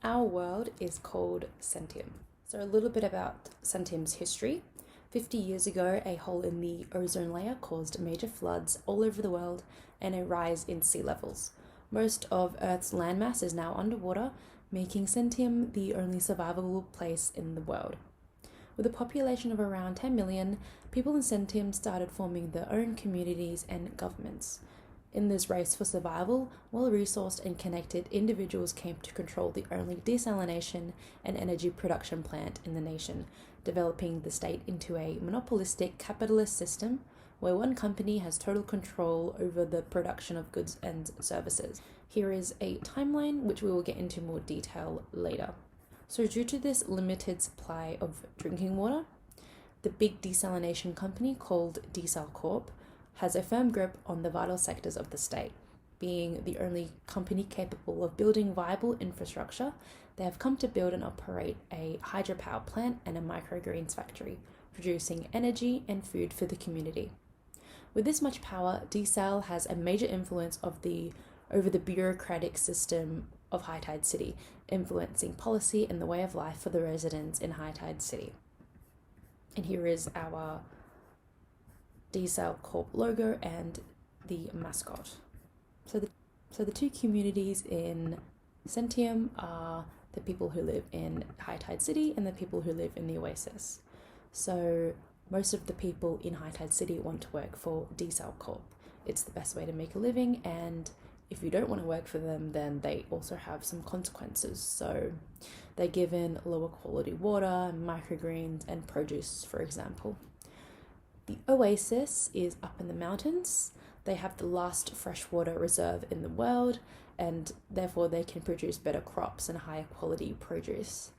Our world is called Centium. So a little bit about Centium's history. 50 years ago, a hole in the ozone layer caused major floods all over the world and a rise in sea levels. Most of Earth's landmass is now underwater, making Centium the only survivable place in the world. With a population of around 10 million, people in Centium started forming their own communities and governments. In this race for survival, well-resourced and connected individuals came to control the only desalination and energy production plant in the nation, developing the state into a monopolistic capitalist system where one company has total control over the production of goods and services. Here is a timeline which we will get into more detail later. So due to this limited supply of drinking water, the big desalination company called Desal Corp has a firm grip on the vital sectors of the state. Being the only company capable of building viable infrastructure, they have come to build and operate a hydropower plant and a microgreens factory, producing energy and food for the community. With this much power, Desal has a major influence over the bureaucratic system of High Tide City, influencing policy and the way of life for the residents in High Tide City. And here is our Desal Corp logo and the mascot. So the two communities in Centium are the people who live in High Tide City and the people who live in the Oasis. So most of the people in High Tide City want to work for Desal Corp. It's the best way to make a living, and if you don't want to work for them, then they also have some consequences. So they're given lower quality water, microgreens, and produce, for example. The Oasis is up in the mountains. They have the last freshwater reserve in the world, and therefore they can produce better crops and higher quality produce.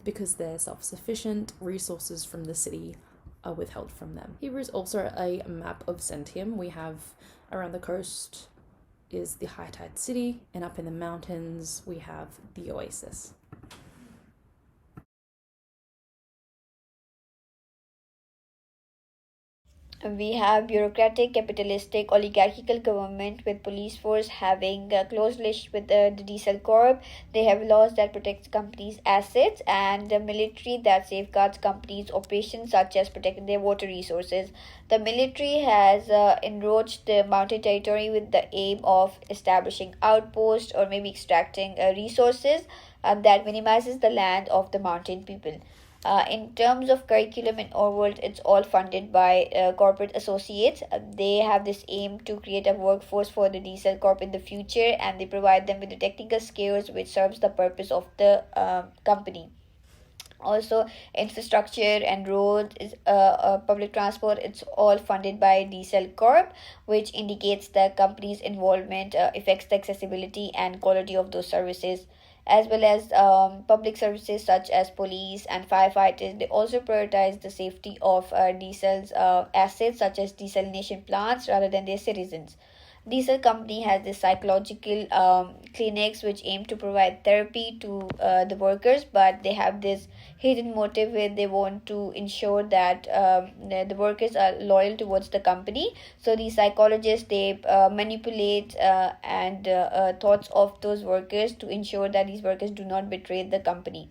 Because they're self-sufficient, resources from the city are withheld from them. Here is also a map of Centium. We have around the coast is the High Tide City, and up in the mountains we have the Oasis. We have bureaucratic, capitalistic, oligarchical government with police force having a close relationship with the diesel corp. They have laws that protect companies' assets and the military that safeguards companies' operations, such as protecting their water resources. The military has enroached the mountain territory with the aim of establishing outposts or maybe extracting resources that minimizes the land of the mountain people. In terms of curriculum in our world, it's all funded by corporate associates. They have this aim to create a workforce for the diesel corp in the future, and they provide them with the technical skills which serves the purpose of the company. Also, infrastructure and roads, public transport, it's all funded by diesel corp, which indicates the company's involvement affects the accessibility and quality of those services, as well as public services such as police and firefighters. They also prioritize the safety of diesel's assets such as desalination plants rather than their citizens. Diesel company has this psychological clinics which aim to provide therapy to the workers, but they have this hidden motive where they want to ensure that the workers are loyal towards the company. So these psychologists, they manipulate and thoughts of those workers to ensure that these workers do not betray the company.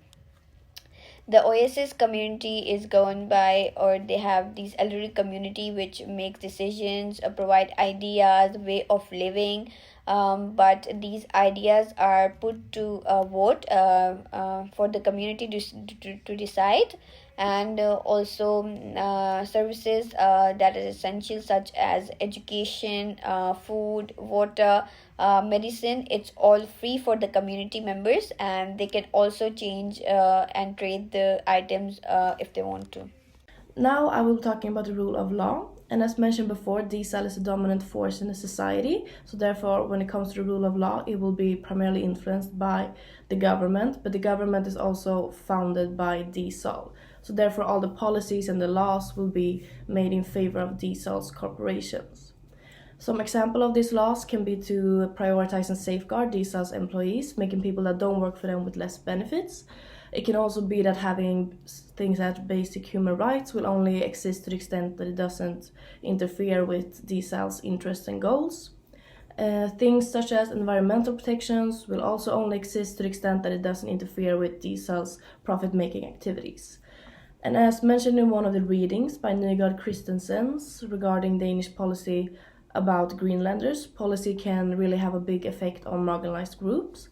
The Oasis community is governed by, or they have these elderly community which makes decisions, provide ideas, way of living, but these ideas are put to a vote for the community to decide. And also services that is essential such as education, food, water, medicine, it's all free for the community members, and they can also change and trade the items if they want to. Now I will be talking about the rule of law. And as mentioned before, diesel is a dominant force in the society. So therefore, when it comes to the rule of law, it will be primarily influenced by the government. But the government is also founded by diesel. So therefore, all the policies and the laws will be made in favor of diesel's corporations. Some example of these laws can be to prioritize and safeguard diesel's employees, making people that don't work for them with less benefits. It can also be that having things as basic human rights will only exist to the extent that it doesn't interfere with diesel's interests and goals. Things such as environmental protections will also only exist to the extent that it doesn't interfere with diesel's profit-making activities. And as mentioned in one of the readings by Nygaard Christensen regarding Danish policy about Greenlanders, policy can really have a big effect on marginalized groups.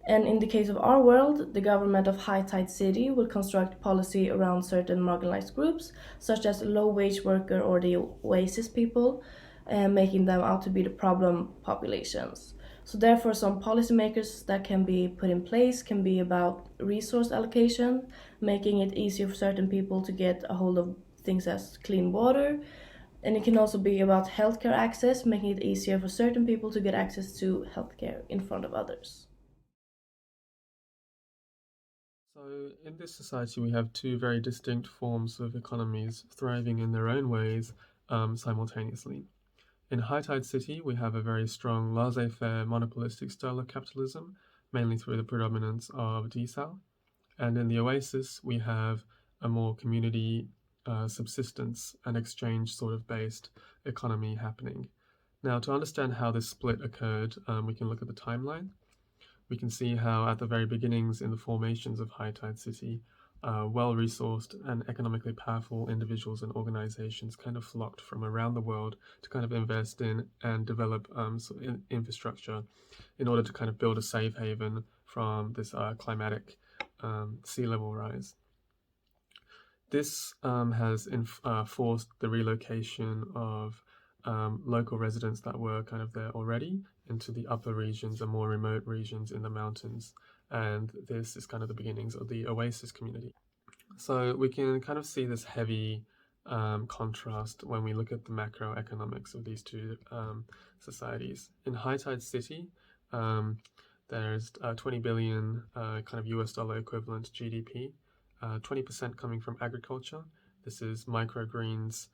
And in the case of our world, the government of High Tide City will construct policy around certain marginalized groups, such as low-wage worker or the oasis people, making them out to be the problem populations. So therefore, some policymakers that can be put in place can be about resource allocation, making it easier for certain people to get a hold of things as clean water. And it can also be about healthcare access, making it easier for certain people to get access to healthcare in front of others. So, in this society, we have two very distinct forms of economies thriving in their own ways simultaneously. In High Tide City, we have a very strong laissez-faire monopolistic style of capitalism, mainly through the predominance of desal. And in the Oasis, we have a more community subsistence and exchange sort of based economy happening. Now, to understand how this split occurred, we can look at the timeline. We can see how at the very beginnings in the formations of High Tide City, well-resourced and economically powerful individuals and organizations kind of flocked from around the world to kind of invest in and develop infrastructure in order to kind of build a safe haven from this climatic sea level rise. This has forced the relocation of local residents that were kind of there already into the upper regions and more remote regions in the mountains. And this is kind of the beginnings of the Oasis community. So we can kind of see this heavy contrast when we look at the macroeconomics of these two societies. In High Tide City, there's 20 billion kind of US dollar equivalent GDP, 20% coming from agriculture. This is microgreens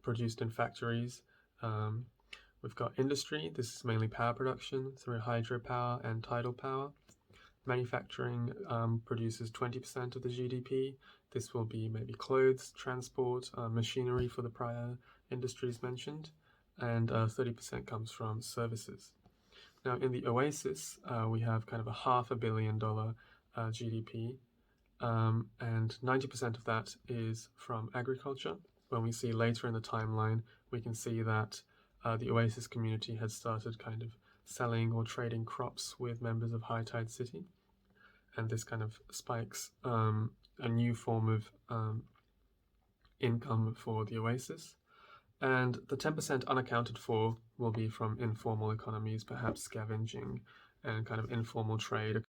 produced in factories. We've got industry. This is mainly power production through hydropower and tidal power. Manufacturing produces 20% of the GDP. This will be maybe clothes, transport, machinery for the prior industries mentioned, and 30% comes from services. Now, in the Oasis, we have kind of a $500 million GDP, and 90% of that is from agriculture. When we see later in the timeline, we can see that the Oasis community had started kind of selling or trading crops with members of High Tide City. And this kind of spikes a new form of income for the Oasis. And the 10% unaccounted for will be from informal economies, perhaps scavenging and kind of informal trade.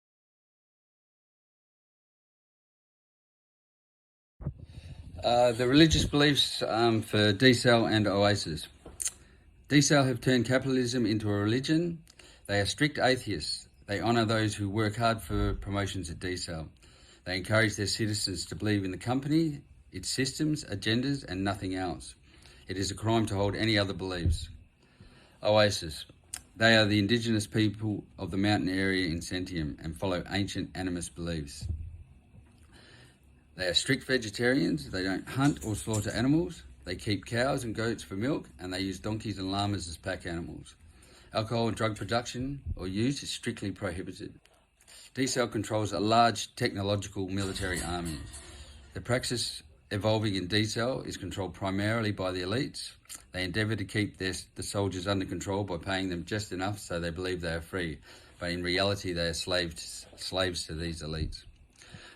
The religious beliefs for Desal and Oasis. Desal have turned capitalism into a religion. They are strict atheists. They honour those who work hard for promotions at Desal. They encourage their citizens to believe in the company, its systems, agendas, and nothing else. It is a crime to hold any other beliefs. Oasis. They are the indigenous people of the mountain area in Centium and follow ancient animist beliefs. They are strict vegetarians. They don't hunt or slaughter animals. They keep cows and goats for milk, and they use donkeys and llamas as pack animals. Alcohol and drug production or use is strictly prohibited. Desal controls a large technological military army. The praxis evolving in Desal is controlled primarily by the elites. They endeavour to keep the soldiers under control by paying them just enough so they believe they are free, but in reality they are slaves to these elites.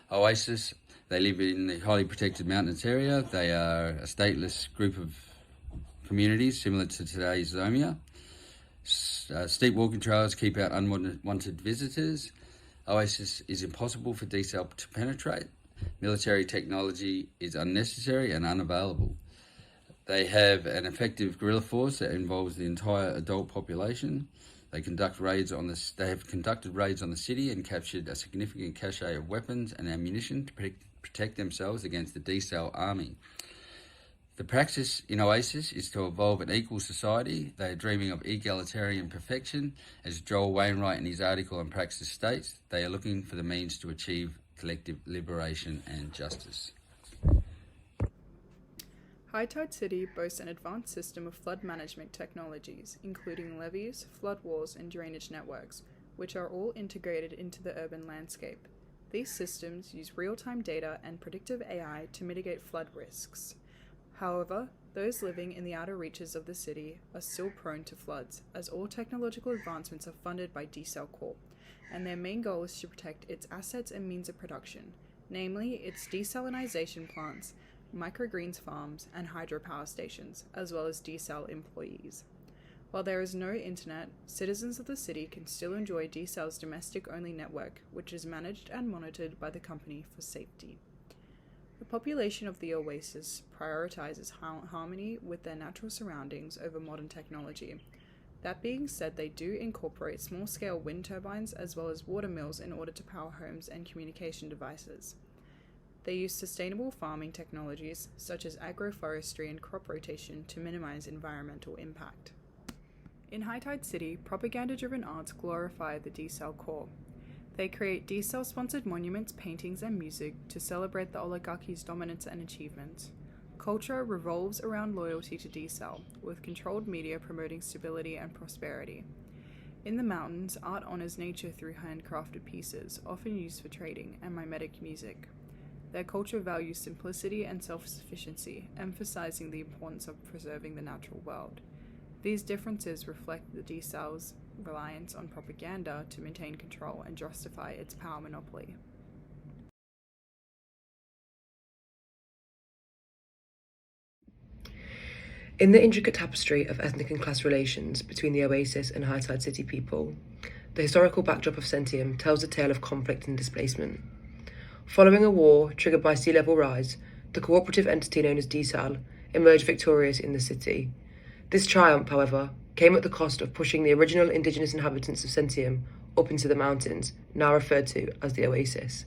Oasis. They live in the highly protected mountainous area. They are a stateless group of communities similar to today's Zomia. Steep walking trails keep out unwanted visitors. Oasis is impossible for Desal to penetrate. Military technology is unnecessary and unavailable. They have an effective guerrilla force that involves the entire adult population. They have conducted raids on the city and captured a significant cache of weapons and ammunition to protect themselves against the Desal army. The praxis in Oasis is to evolve an equal society. They are dreaming of egalitarian perfection. As Joel Wainwright in his article on Praxis states, they are looking for the means to achieve collective liberation and justice. High Tide City boasts an advanced system of flood management technologies, including levees, flood walls, and drainage networks, which are all integrated into the urban landscape. These systems use real-time data and predictive AI to mitigate flood risks. However, those living in the outer reaches of the city are still prone to floods, as all technological advancements are funded by Desal Corp, and their main goal is to protect its assets and means of production, namely its desalination plants, microgreens farms, and hydropower stations, as well as desal employees. While there is no internet, citizens of the city can still enjoy Desal's domestic-only network, which is managed and monitored by the company for safety. The population of the oasis prioritizes harmony with their natural surroundings over modern technology. That being said, they do incorporate small-scale wind turbines as well as water mills in order to power homes and communication devices. They use sustainable farming technologies such as agroforestry and crop rotation to minimize environmental impact. In High Tide City, propaganda-driven arts glorify the Desal core. They create Desal-sponsored monuments, paintings, and music to celebrate the oligarchy's dominance and achievements. Culture revolves around loyalty to Desal, with controlled media promoting stability and prosperity. In the mountains, art honors nature through handcrafted pieces, often used for trading, and mimetic music. Their culture values simplicity and self-sufficiency, emphasizing the importance of preserving the natural world. These differences reflect the Desal's reliance on propaganda to maintain control and justify its power monopoly. In the intricate tapestry of ethnic and class relations between the Oasis and High Tide City people, the historical backdrop of Centium tells a tale of conflict and displacement. Following a war triggered by sea level rise, the cooperative entity known as Desal emerged victorious in the city. This triumph, however, came at the cost of pushing the original indigenous inhabitants of Centium up into the mountains, now referred to as the Oasis.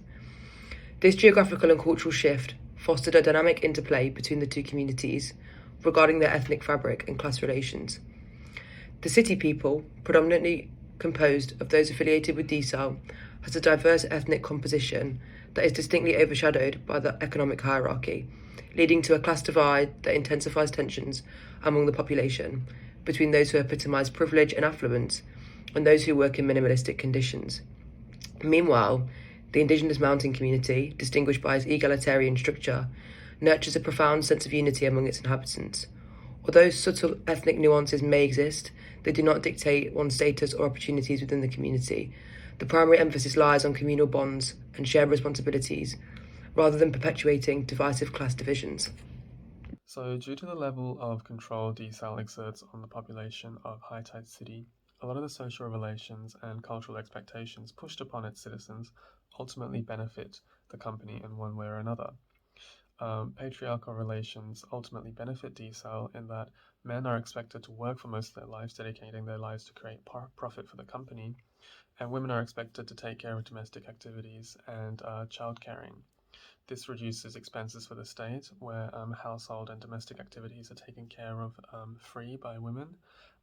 This geographical and cultural shift fostered a dynamic interplay between the two communities regarding their ethnic fabric and class relations. The city people, predominantly composed of those affiliated with Desal, has a diverse ethnic composition that is distinctly overshadowed by the economic hierarchy, leading to a class divide that intensifies tensions among the population between those who epitomise privilege and affluence and those who work in minimalistic conditions. Meanwhile, the indigenous mountain community, distinguished by its egalitarian structure, nurtures a profound sense of unity among its inhabitants. Although subtle ethnic nuances may exist, they do not dictate one's status or opportunities within the community. The primary emphasis lies on communal bonds and shared responsibilities, rather than perpetuating divisive class divisions. So, due to the level of control Desal exerts on the population of High Tide City, a lot of the social relations and cultural expectations pushed upon its citizens ultimately benefit the company in one way or another. Patriarchal relations ultimately benefit Desal in that men are expected to work for most of their lives, dedicating their lives to create profit for the company, and women are expected to take care of domestic activities and child caring. This reduces expenses for the state, where household and domestic activities are taken care of free by women.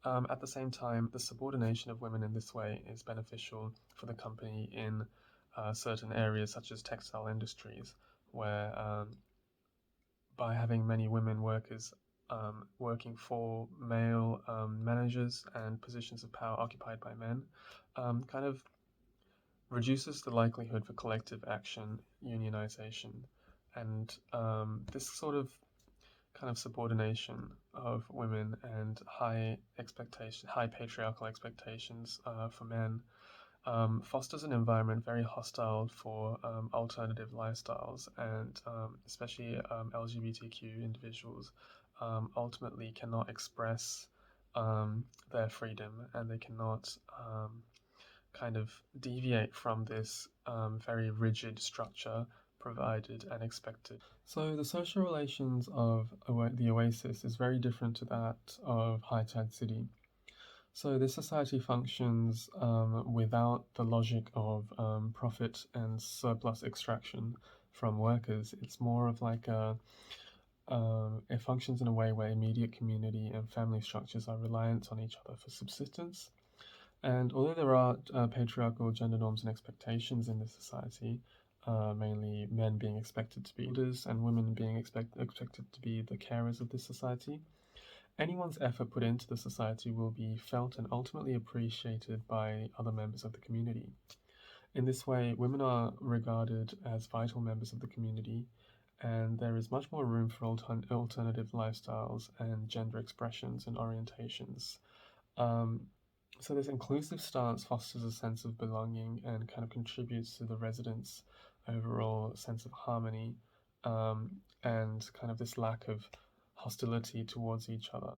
At the same time, the subordination of women in this way is beneficial for the company in certain areas such as textile industries, where by having many women workers working for male managers and positions of power occupied by men, kind of reduces the likelihood for collective action, unionization, and this sort of kind of subordination of women and high patriarchal expectations for men fosters an environment very hostile for alternative lifestyles, and especially LGBTQ individuals ultimately cannot express their freedom, and they cannot kind of deviate from this very rigid structure provided and expected. So the social relations of the Oasis is very different to that of High Tide City. So this society functions without the logic of profit and surplus extraction from workers. It's more of like it functions in a way where immediate community and family structures are reliant on each other for subsistence. And although there are patriarchal gender norms and expectations in this society, mainly men being expected to be leaders and women being expected to be the carers of this society. Anyone's effort put into the society will be felt and ultimately appreciated by other members of the community. In this way, women are regarded as vital members of the community, and there is much more room for alternative lifestyles and gender expressions and orientations. Um, so this inclusive stance fosters a sense of belonging and kind of contributes to the residents' overall sense of harmony, and kind of this lack of hostility towards each other.